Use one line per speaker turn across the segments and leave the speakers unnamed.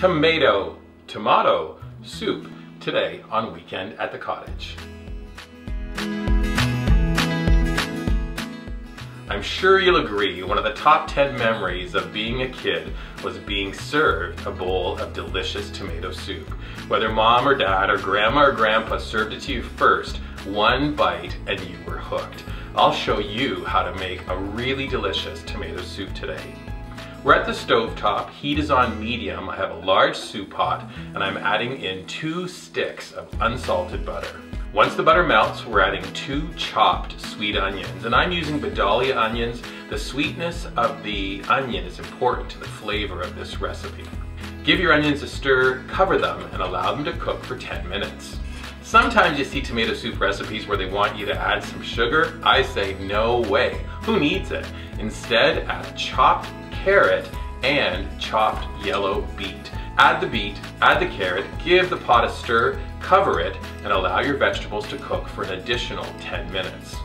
tomato soup today on Weekend at the Cottage. I'm sure you'll agree one of the top 10 memories of being a kid was being served a bowl of delicious tomato soup. Whether mom or dad or grandma or grandpa served it to you first, one bite and you were hooked. I'll show you how to make a really delicious tomato soup today. We're at the stove top, heat is on medium. I have a large soup pot and I'm adding in 2 sticks of unsalted butter. Once the butter melts, we're adding 2 chopped sweet onions, and I'm using Vidalia onions. The sweetness of the onion is important to the flavor of this recipe. Give your onions a stir, cover them, and allow them to cook for 10 minutes. Sometimes you see tomato soup recipes where they want you to add some sugar. I say no way. Who needs it? Instead, add chopped carrot and chopped yellow beet. Add the beet, add the carrot, give the pot a stir, cover it, and allow your vegetables to cook for an additional 10 minutes.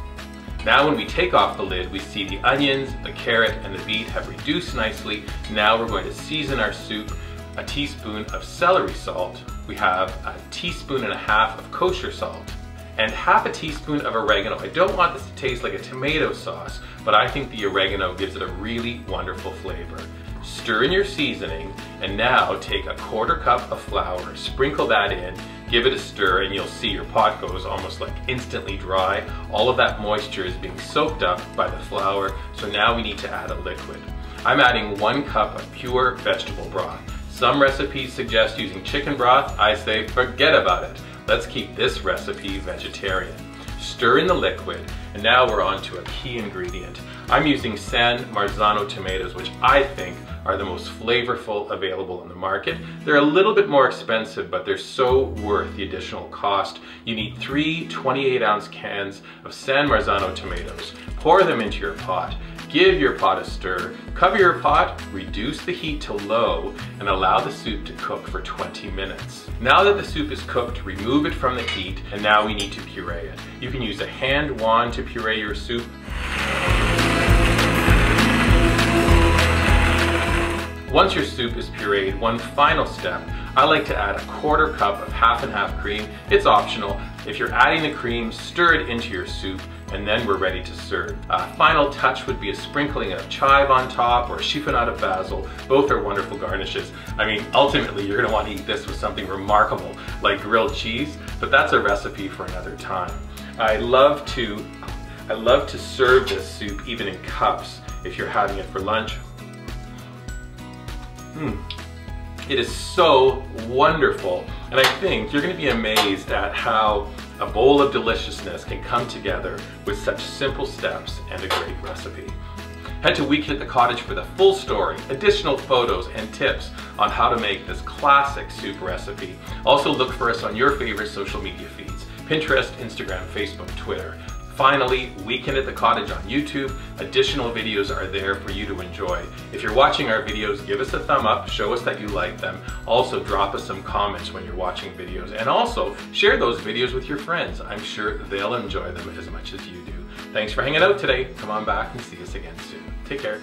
Now when we take off the lid, we see the onions, the carrot, and the beet have reduced nicely. Now we're going to season our soup. A teaspoon of celery salt. We have a teaspoon and a half of kosher salt, and half a teaspoon of oregano. I don't want this to taste like a tomato sauce, but I think the oregano gives it a really wonderful flavor. Stir in your seasoning, and now take a 1/4 cup of flour, sprinkle that in, give it a stir, and you'll see your pot goes almost like instantly dry. All of that moisture is being soaked up by the flour, so now we need to add a liquid. I'm adding 1 cup of pure vegetable broth. Some recipes suggest using chicken broth. I say forget about it. Let's keep this recipe vegetarian. Stir in the liquid, and now we're on to a key ingredient. I'm using San Marzano tomatoes, which I think are the most flavorful available in the market. They're a little bit more expensive, but they're so worth the additional cost. You need 3 28-ounce cans of San Marzano tomatoes. Pour them into your pot. Give your pot a stir, cover your pot, reduce the heat to low, and allow the soup to cook for 20 minutes. Now that the soup is cooked, remove it from the heat, and now we need to puree it. You can use a hand wand to puree your soup. Once your soup is pureed, one final step, I like to add a 1/4 cup of half and half cream. It's optional. If you're adding the cream, stir it into your soup, and then we're ready to serve. A final touch would be a sprinkling of chive on top or a chiffonade of basil. Both are wonderful garnishes. I mean, ultimately, you're gonna want to eat this with something remarkable like grilled cheese, but that's a recipe for another time. I love to serve this soup even in cups if you're having it for lunch. It is so wonderful, and I think you're going to be amazed at how a bowl of deliciousness can come together with such simple steps and a great recipe. Head to Weekend at the Cottage for the full story, additional photos, and tips on how to make this classic soup recipe. Also look for us on your favorite social media feeds: Pinterest, Instagram, Facebook, Twitter. Finally, Weekend at the Cottage on YouTube. Additional videos are there for you to enjoy. If you're watching our videos, give us a thumb up, show us that you like them. Also, drop us some comments when you're watching videos. And also, share those videos with your friends. I'm sure they'll enjoy them as much as you do. Thanks for hanging out today. Come on back and see us again soon. Take care.